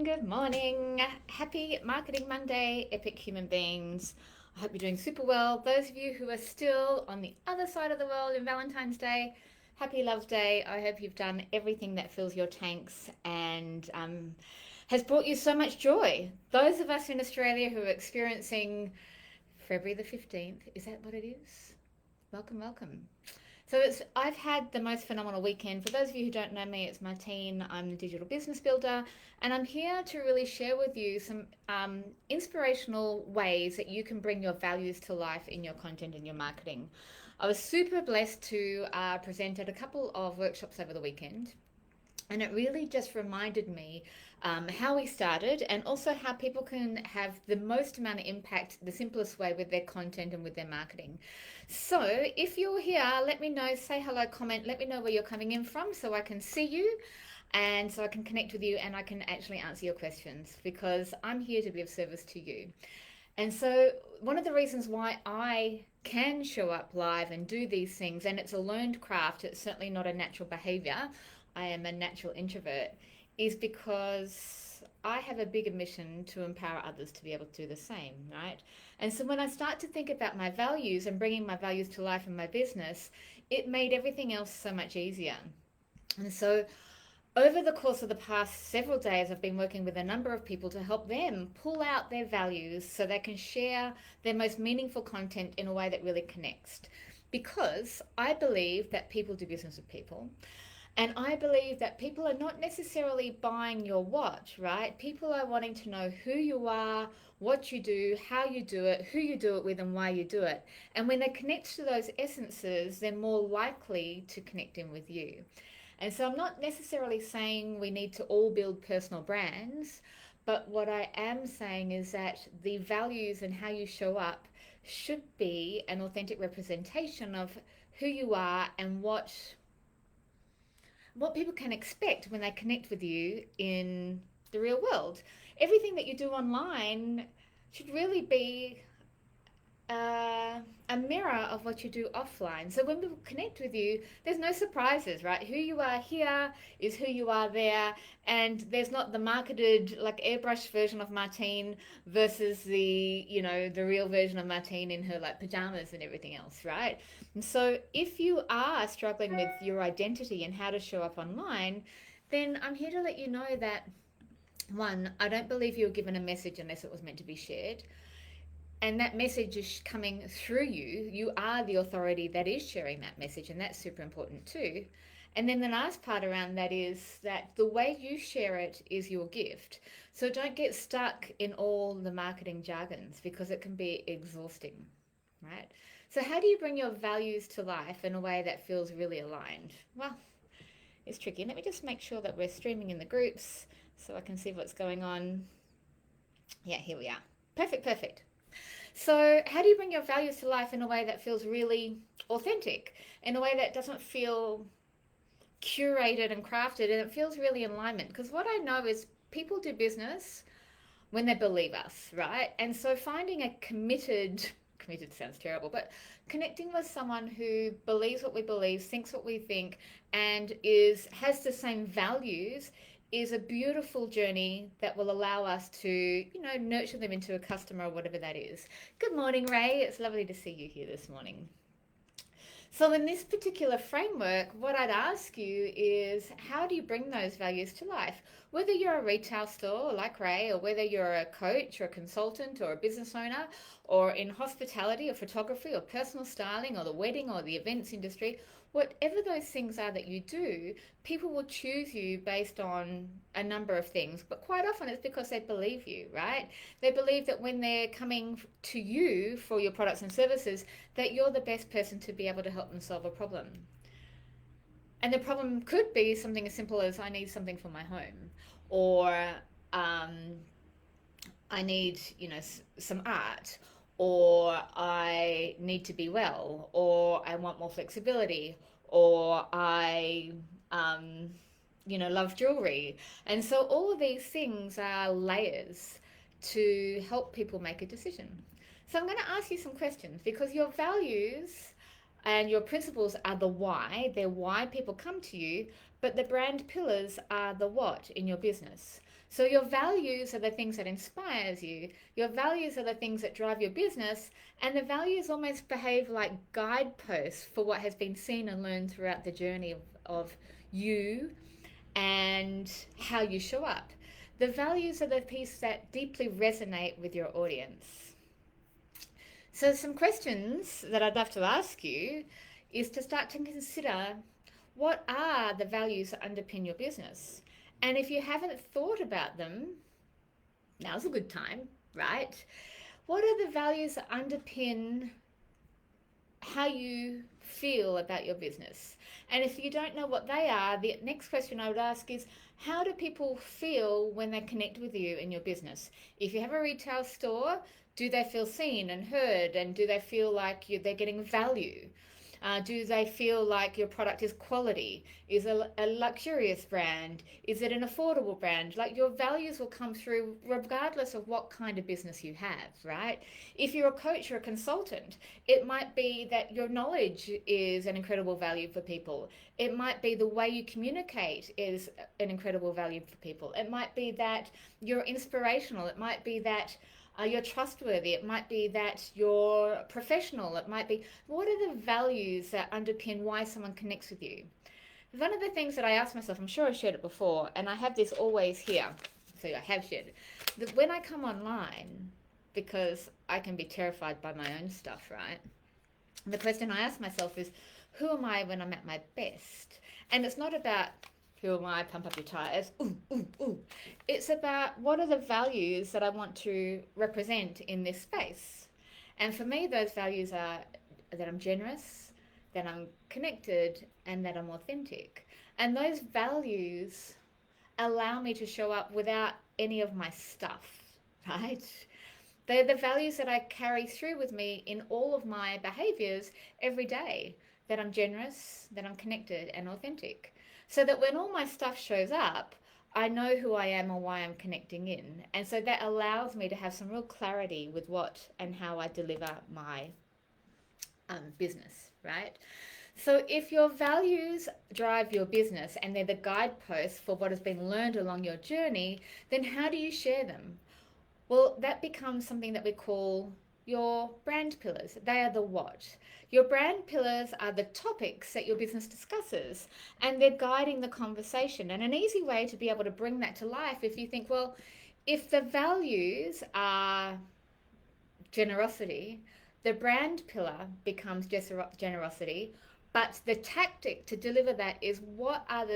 Good morning. Happy Marketing Monday, epic human beings. I hope you're doing super well. Those of you who are still on the other side of the world in Valentine's Day, happy Love Day. I hope you've done everything that fills your tanks and has brought you so much joy. Those of us in Australia who are experiencing February the 15th, is that what it is? Welcome, welcome. I've had the most phenomenal weekend. For those of you who don't know me, it's Martine. I'm the digital business builder, and I'm here to really share with you some inspirational ways that you can bring your values to life in your content and your marketing. I was super blessed to present at a couple of workshops over the weekend. And it really just reminded me how we started and also how people can have the most amount of impact the simplest way with their content and with their marketing. So if you're here, let me know, say hello, comment, let me know where you're coming in from so I can see you and so I can connect with you and I can actually answer your questions because I'm here to be of service to you. And so one of the reasons why I can show up live and do these things, and it's a learned craft, it's certainly not a natural behavior. I am a natural introvert, is because I have a bigger mission to empower others to be able to do the same, right? And so when I start to think about my values and bringing my values to life in my business, it made everything else so much easier. And so over the course of the past several days, I've been working with a number of people to help them pull out their values so they can share their most meaningful content in a way that really connects. Because I believe that people do business with people. And I believe that people are not necessarily buying your watch, right? People are wanting to know who you are, what you do, how you do it, who you do it with, and why you do it. And when they connect to those essences, they're more likely to connect in with you. And so I'm not necessarily saying we need to all build personal brands, but what I am saying is that the values and how you show up should be an authentic representation of who you are and what people can expect when they connect with you in the real world. Everything that you do online should really be a mirror of what you do offline. So when people connect with you, there's no surprises, right? Who you are here is who you are there, and there's not the marketed like airbrush version of Martine versus the real version of Martine in her like pajamas and everything else, right? And so if you are struggling with your identity and how to show up online, then I'm here to let you know that one, I don't believe you were given a message unless it was meant to be shared, and that message is coming through you. You are the authority that is sharing that message, and that's super important too. And then the last part around that is that the way you share it is your gift. So don't get stuck in all the marketing jargons because it can be exhausting, right? So how do you bring your values to life in a way that feels really aligned? Well, it's tricky. Let me just make sure that we're streaming in the groups so I can see what's going on. Yeah, here we are. Perfect, perfect. So, how do you bring your values to life in a way that feels really authentic, in a way that doesn't feel curated and crafted, and it feels really in alignment? Because what I know is people do business when they believe us, right? And so, finding a committed sounds terrible, but connecting with someone who believes what we believe, thinks what we think, and has the same values is a beautiful journey that will allow us to, nurture them into a customer or whatever that is. Good morning, Ray. It's lovely to see you here this morning. So in this particular framework, what I'd ask you is how do you bring those values to life? Whether you're a retail store like Ray, or whether you're a coach or a consultant or a business owner, or in hospitality or photography or personal styling or the wedding or the events industry, whatever those things are that you do, people will choose you based on a number of things. But quite often it's because they believe you, right? They believe that when they're coming to you for your products and services, that you're the best person to be able to help them solve a problem. And the problem could be something as simple as I need something for my home, or I need, some art, or I need to be well, or I want more flexibility, or I, love jewelry. And so all of these things are layers to help people make a decision. So I'm going to ask you some questions because your values and your principles are the why. They're why people come to you, but the brand pillars are the what in your business. So your values are the things that inspires you. Your values are the things that drive your business, and the values almost behave like guideposts for what has been seen and learned throughout the journey of you and how you show up. The values are the piece that deeply resonate with your audience. So some questions that I'd love to ask you is to start to consider, what are the values that underpin your business? And if you haven't thought about them, now's a good time, right? What are the values that underpin how you feel about your business? And if you don't know what they are, the next question I would ask is, how do people feel when they connect with you in your business? If you have a retail store, do they feel seen and heard? And do they feel like they're getting value? Do they feel like your product is quality? Is it a luxurious brand? Is it an affordable brand? Like, your values will come through regardless of what kind of business you have, right? If you're a coach or a consultant, it might be that your knowledge is an incredible value for people. It might be the way you communicate is an incredible value for people. It might be that you're inspirational. It might be that you're trustworthy. It might be that you're professional. It might be, what are the values that underpin why someone connects with you? One of the things that I ask myself, I'm sure I've shared it before, and I have this always here, so I have shared it, that when I come online, because I can be terrified by my own stuff, right? The question I ask myself is, who am I when I'm at my best? And it's not about who am I, pump up your tires, ooh, ooh, ooh. It's about, what are the values that I want to represent in this space? And for me, those values are that I'm generous, that I'm connected, and that I'm authentic. And those values allow me to show up without any of my stuff, right? They're the values that I carry through with me in all of my behaviors every day, that I'm generous, that I'm connected and authentic. So that when all my stuff shows up, I know who I am and why I'm connecting in. And so that allows me to have some real clarity with what and how I deliver my business, right? So if your values drive your business and they're the guideposts for what has been learned along your journey, then how do you share them? Well, that becomes something that we call your brand pillars. They are the what. Your brand pillars are the topics that your business discusses, and they're guiding the conversation. And an easy way to be able to bring that to life, if you think, well, if the values are generosity, the brand pillar becomes generosity, but the tactic to deliver that is, what are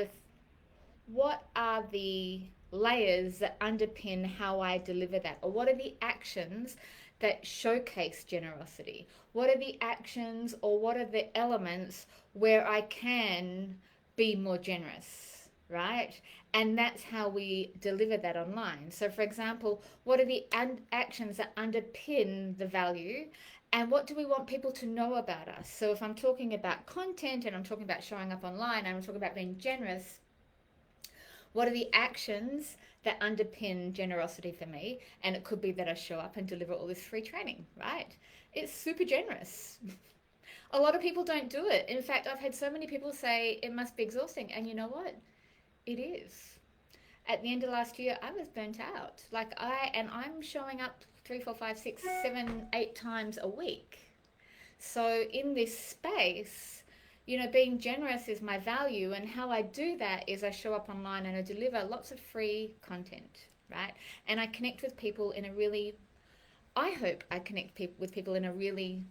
the layers that underpin how I deliver that? Or what are the actions that showcase generosity? What are the actions, or what are the elements where I can be more generous, right? And that's how we deliver that online. So, for example, what are the actions that underpin the value? And what do we want people to know about us? So if I'm talking about content and I'm talking about showing up online and I'm talking about being generous, what are the actions that underpin generosity for me? And it could be that I show up and deliver all this free training, right? It's super generous. A lot of people don't do it. In fact, I've had so many people say it must be exhausting. And you know what? It is. At the end of last year, I was burnt out. I'm showing up 3, 4, 5, 6, 7, 8 times a week. So in this space, being generous is my value, and how I do that is I show up online and I deliver lots of free content, right? And I connect with people in a really, I hope I connect with people in a really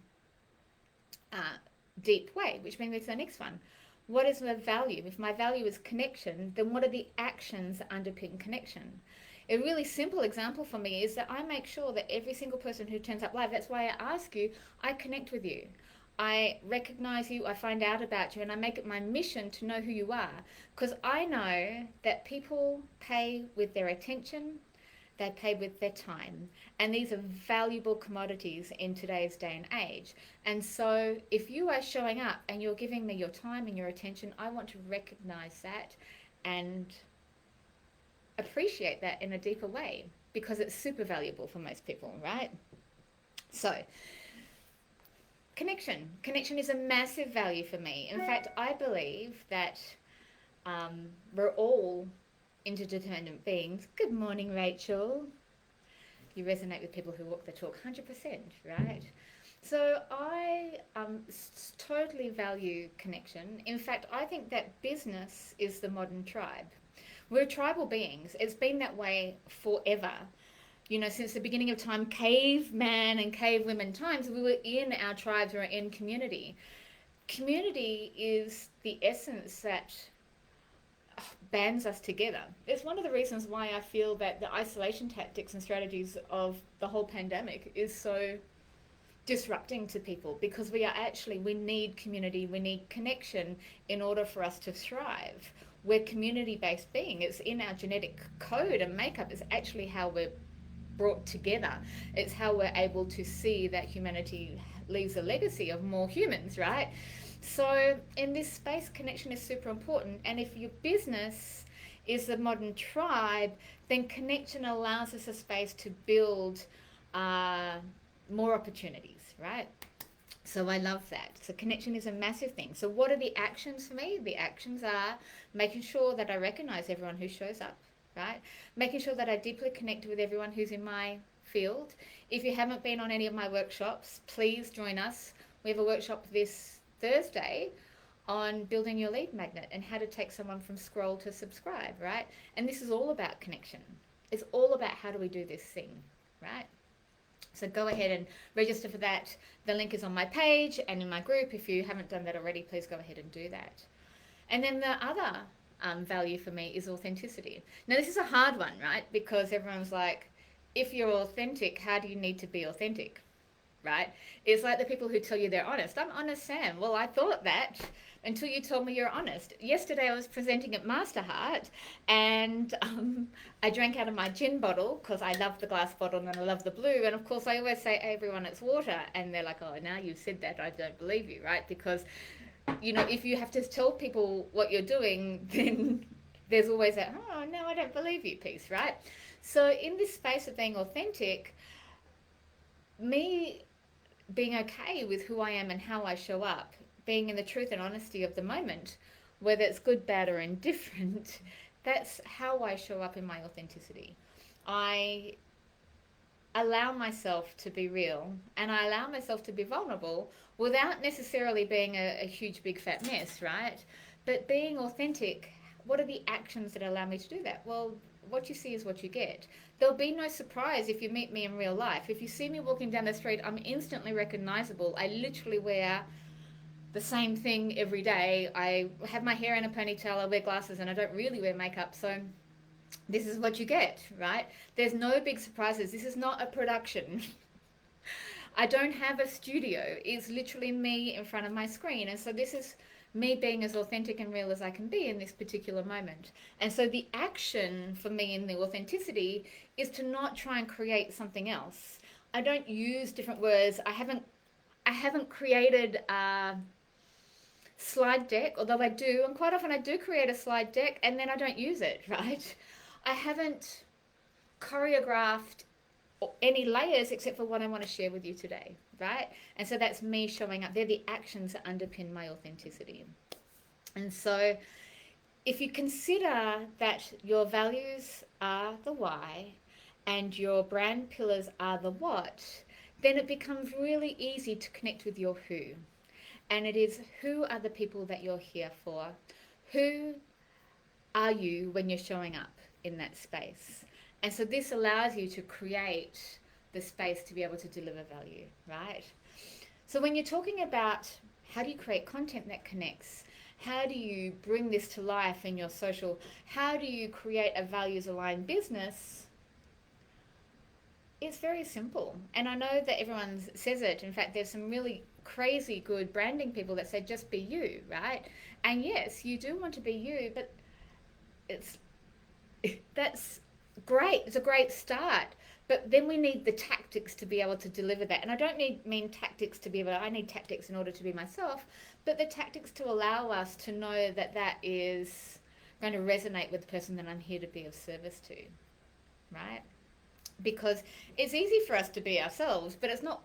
deep way, which brings me to the next one. What is my value? If my value is connection, then what are the actions that underpin connection? A really simple example for me is that I make sure that every single person who turns up live, that's why I ask you, I connect with you. I recognize you, I find out about you, and I make it my mission to know who you are. Because I know that people pay with their attention, they pay with their time. And these are valuable commodities in today's day and age. And so if you are showing up and you're giving me your time and your attention, I want to recognize that and appreciate that in a deeper way, because it's super valuable for most people, right? So connection is a massive value for me. In fact, I believe that we're all interdependent beings. Good morning, Rachel. You resonate with people who walk the talk 100%, right? So I totally value connection. In fact, I think that business is the modern tribe. We're tribal beings. It's been that way forever. You know, since the beginning of time, caveman and cavewomen times, we were in our tribes, we were in community. Community is the essence that bands us together. It's one of the reasons why I feel that the isolation tactics and strategies of the whole pandemic is so disrupting to people, because we need community, we need connection in order for us to thrive. We're community based being. It's in our genetic code and makeup. It's actually how we're brought together. It's how we're able to see that humanity leaves a legacy of more humans, right? So in this space, connection is super important. And if your business is the modern tribe, then connection allows us a space to build more opportunities, right? So I love that. So connection is a massive thing. So what are the actions for me? The actions are making sure that I recognize everyone who shows up, right? Making sure that I deeply connect with everyone who's in my field. If you haven't been on any of my workshops, please join us. We have a workshop this Thursday on building your lead magnet and how to take someone from scroll to subscribe, right? And this is all about connection. It's all about how do we do this thing, right? So go ahead and register for that. The link is on my page and in my group. If you haven't done that already, please go ahead and do that. And then the other value for me is authenticity. Now, this is a hard one, right? Because everyone's like, if you're authentic, how do you need to be authentic, right? It's like the people who tell you they're honest. I'm honest, Sam. Well, I thought that until you told me you're honest. Yesterday I was presenting at Master Heart, and I drank out of my gin bottle because I love the glass bottle and I love the blue. And of course I always say, hey, everyone, it's water. And they're like, oh, now you've said that, I don't believe you, right? Because, you know, if you have to tell people what you're doing, then there's always that, oh, no, I don't believe you piece, right? So in this space of being authentic, me being okay with who I am and how I show up, being in the truth and honesty of the moment, whether it's good, bad, or indifferent, that's how I show up in my authenticity. I allow myself to be real and I allow myself to be vulnerable without necessarily being a huge, big, fat mess, right? But being authentic, what are the actions that allow me to do that? Well, what you see is what you get. There'll be no surprise if you meet me in real life. If you see me walking down the street, I'm instantly recognizable. I literally wear the same thing every day. I have my hair in a ponytail, I wear glasses, and I don't really wear makeup. So this is what you get, right? There's no big surprises. This is not a production. I don't have a studio. It's literally me in front of my screen. And so this is me being as authentic and real as I can be in this particular moment. And so the action for me in the authenticity is to not try and create something else. I don't use different words. I haven't created a slide deck, although I do, and quite often I do create a slide deck and then I don't use it, right? I haven't choreographed any layers except for what I want to share with you today, right? And so that's me showing up. They're the actions that underpin my authenticity. And so if you consider that your values are the why and your brand pillars are the what, then it becomes really easy to connect with your who. And it is, who are the people that you're here for? Who are you when you're showing up in that space? And so this allows you to create the space to be able to deliver value, right? So when you're talking about how do you create content that connects, how do you bring this to life in your social, how do you create a values aligned business, it's very simple. And I know that everyone says it. In fact, there's some really crazy good branding people that say just be you, right? And yes, you do want to be you, but that's great. It's a great start. But then we need the tactics to be able to deliver that. And I don't mean tactics to be able to, I need tactics in order to be myself, but the tactics to allow us to know that that is going to resonate with the person that I'm here to be of service to, right? Because it's easy for us to be ourselves, but it's not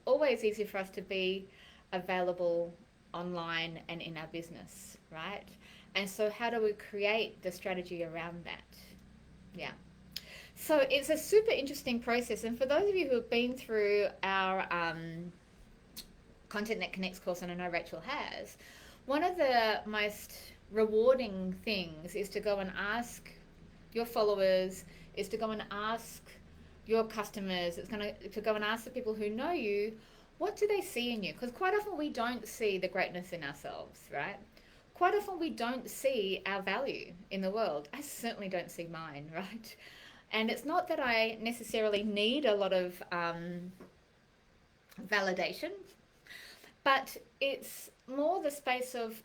always easy for us to be available online and in our business, right? And so how do we create the strategy around that? Yeah. So it's a super interesting process. And for those of you who have been through our Content That Connects course, and I know Rachel has, one of the most rewarding things is to go and ask your followers, is to go and ask your customers, it's going to go and ask the people who know you, what do they see in you? Because quite often we don't see the greatness in ourselves, right? Quite often we don't see our value in the world. I certainly don't see mine, right? And it's not that I necessarily need a lot of validation, but it's more the space of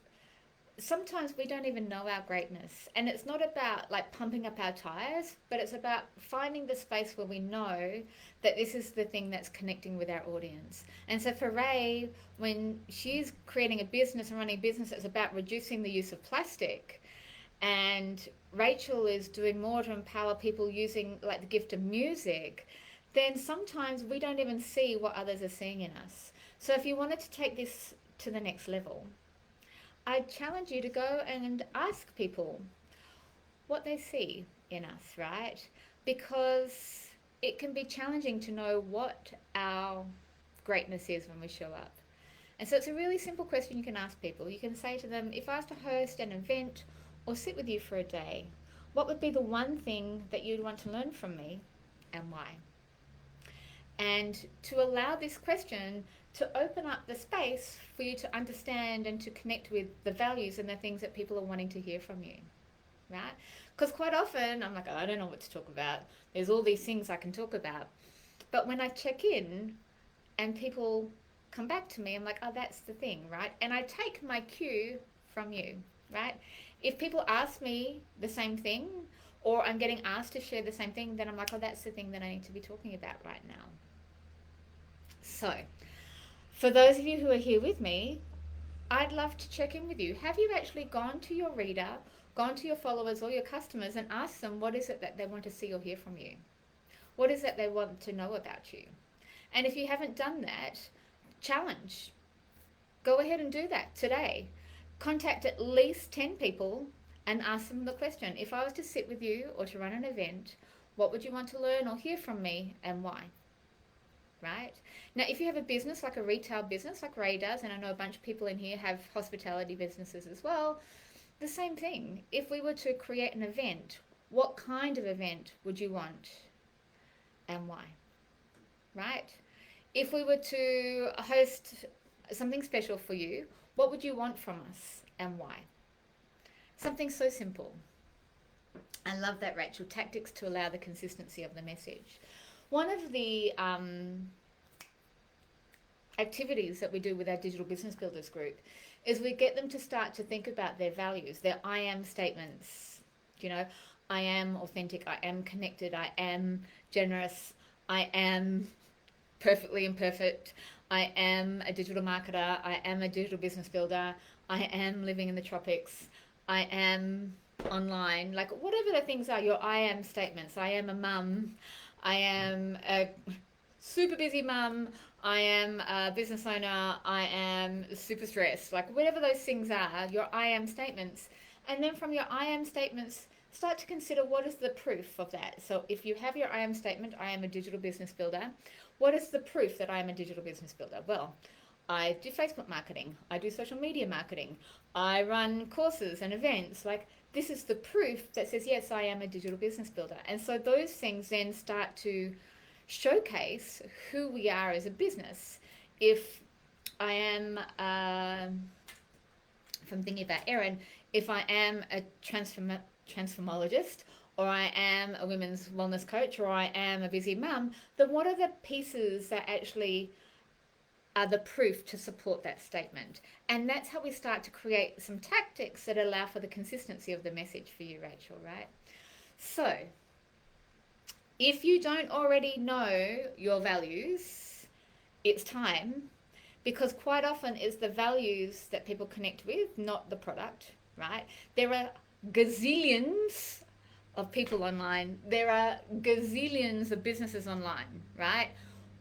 sometimes we don't even know our greatness. And it's not about like pumping up our tires, but it's about finding the space where we know that this is the thing that's connecting with our audience. And so for Ray, when she's creating a business and running a business that's about reducing the use of plastic, and Rachel is doing more to empower people using like the gift of music, then sometimes we don't even see what others are seeing in us. So if you wanted to take this to the next level, I challenge you to go and ask people what they see in us, right? Because it can be challenging to know what our greatness is when we show up. And so it's a really simple question you can ask people. You can say to them, if I was to host an event or sit with you for a day, what would be the one thing that you'd want to learn from me and why? And to allow this question to open up the space for you to understand and to connect with the values and the things that people are wanting to hear from you, right? Because quite often I'm like, oh, I don't know what to talk about. There's all these things I can talk about. But when I check in and people come back to me, I'm like, oh, that's the thing, right? And I take my cue from you, right? If people ask me the same thing, or I'm getting asked to share the same thing, then I'm like, oh, that's the thing that I need to be talking about right now. So, for those of you who are here with me, I'd love to check in with you. Have you actually gone to your reader, gone to your followers or your customers and asked them what is it that they want to see or hear from you? What is it they want to know about you? And if you haven't done that, challenge. Go ahead and do that today. Contact at least 10 people and ask them the question. If I was to sit with you or to run an event, what would you want to learn or hear from me and why? Right? Now, if you have a business like a retail business like Ray does, and I know a bunch of people in here have hospitality businesses as well, the same thing. If we were to create an event, what kind of event would you want and why? Right? If we were to host something special for you, what would you want from us and why? Something so simple. I love that, Rachel. Tactics to allow the consistency of the message. One of the activities that we do with our Digital Business Builders group is we get them to start to think about their values, their I am statements. You know, I am authentic, I am connected, I am generous, I am perfectly imperfect, I am a digital marketer, I am a digital business builder, I am living in the tropics, I am online, like whatever the things are, your I am statements. I am a mum, I am a super busy mum, I am a business owner, I am super stressed, like whatever those things are, your I am statements. And then from your I am statements, start to consider what is the proof of that. So if you have your I am statement, I am a digital business builder, what is the proof that I am a digital business builder? Well, I do Facebook marketing, I do social media marketing, I run courses and events. Like this is the proof that says, yes, I am a digital business builder. And so those things then start to showcase who we are as a business. If I am, if I'm thinking about Erin, if I am a transformologist, or I am a women's wellness coach, or I am a busy mum, then what are the pieces that actually are the proof to support that statement? And that's how we start to create some tactics that allow for the consistency of the message for you, Rachel, right? So if you don't already know your values, it's time, because quite often it's the values that people connect with, not the product, right? There are gazillions of people online. There are gazillions of businesses online, right?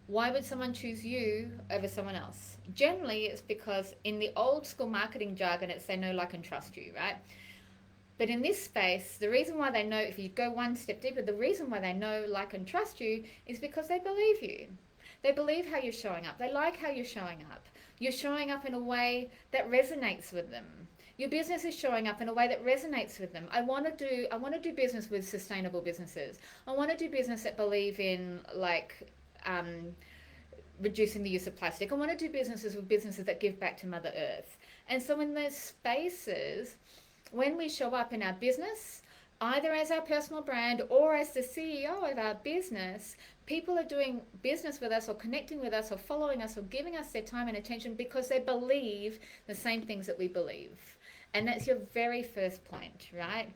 Why would someone choose you over someone else? Generally, it's because in the old school marketing jargon, it's they know, like, and trust you, right? But in this space, the reason why they know, if you go one step deeper, the reason why they know, like, and trust you is because they believe you. They believe how you're showing up. They like how you're showing up. You're showing up in a way that resonates with them. Your business is showing up in a way that resonates with them. I want to do business with sustainable businesses. I want to do business that believe in, like, reducing the use of plastic. I want to do businesses with businesses that give back to Mother Earth. And so in those spaces, when we show up in our business, either as our personal brand or as the CEO of our business, people are doing business with us or connecting with us or following us or giving us their time and attention because they believe the same things that we believe. And that's your very first point, right?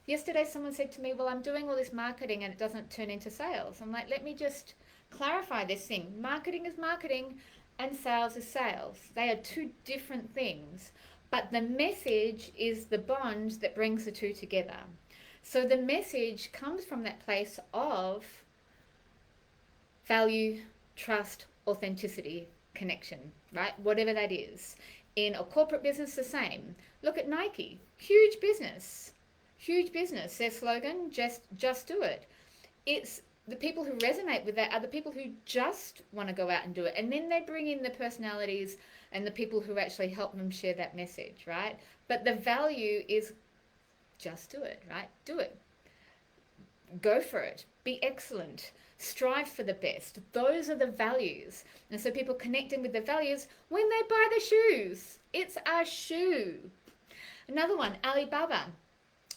Yesterday, someone said to me, well, I'm doing all this marketing and it doesn't turn into sales. I'm like, let me just clarify this thing. Marketing is marketing and sales is sales. They are two different things. But the message is the bond that brings the two together. So the message comes from that place of value, trust, authenticity, connection, right? Whatever that is. In a corporate business, the same. Look at Nike. Huge business. Huge business. Their slogan, just do it. It's the people who resonate with that are the people who just want to go out and do it. And then they bring in the personalities and the people who actually help them share that message, right? But the value is just do it, right? Do it. Go for it. Be excellent. Strive for the best. Those are the values. And so people connect in with the values when they buy the shoes. It's a shoe. Another one, Alibaba.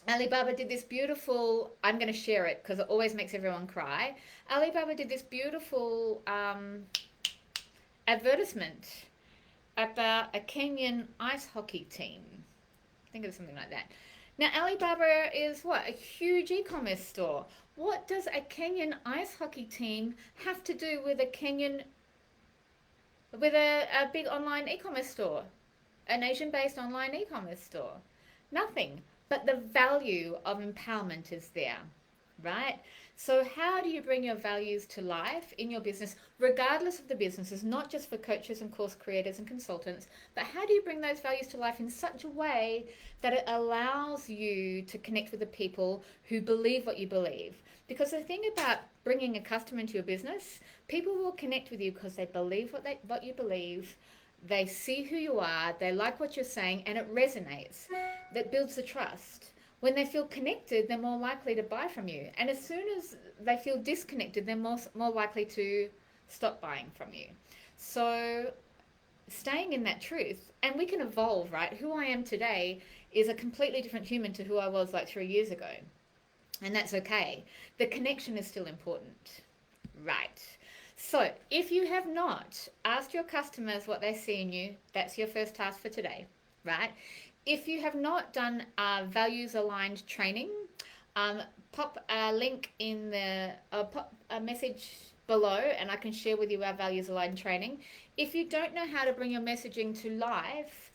Alibaba did this beautiful, I'm going to share it because it always makes everyone cry. Alibaba did this beautiful advertisement about a Kenyan ice hockey team. Think of something like that. Now, Alibaba is what? A huge e-commerce store. What does a Kenyan ice hockey team have to do with a big online e-commerce store? An Asian-based online e-commerce store? Nothing. But the value of empowerment is there, right? So how do you bring your values to life in your business, regardless of the businesses, not just for coaches and course creators and consultants, but how do you bring those values to life in such a way that it allows you to connect with the people who believe what you believe? Because the thing about bringing a customer into your business, people will connect with you because they believe what you believe. They see who you are, they like what you're saying, and it resonates. That builds the trust. When they feel connected, they're more likely to buy from you. And as soon as they feel disconnected, they're more likely to stop buying from you. So staying in that truth, and we can evolve, right? Who I am today is a completely different human to who I was like 3 years ago. And that's okay. The connection is still important, right? So if you have not asked your customers what they see in you, that's your first task for today, right? If you have not done values aligned training, pop a link in the pop a message below and I can share with you our values aligned training. If you don't know how to bring your messaging to life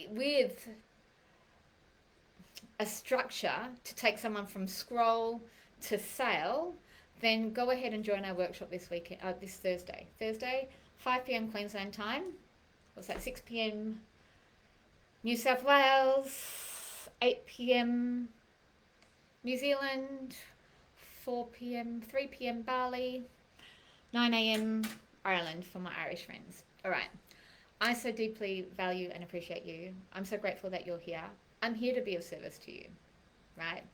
with a structure to take someone from scroll to sale, then go ahead and join our workshop this weekend, this Thursday, 5 p.m. Queensland time. What's that? 6 p.m. New South Wales, 8 p.m. New Zealand, 4 p.m., 3 p.m. Bali, 9 a.m. Ireland for my Irish friends. All right. I so deeply value and appreciate you. I'm so grateful that you're here. I'm here to be of service to you, right?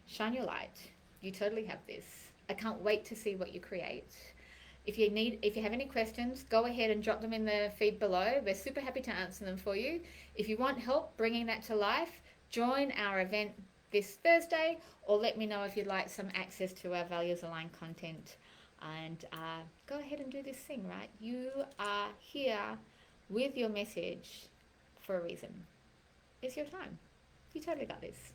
Shine your light. You totally have this. I can't wait to see what you create. If you have any questions, go ahead and drop them in the feed below. We're super happy to answer them for you. If you want help bringing that to life, join our event this Thursday, or let me know if you'd like some access to our values aligned content. And go ahead and do this thing, right? You are here with your message for a reason. It's your time. You totally got this.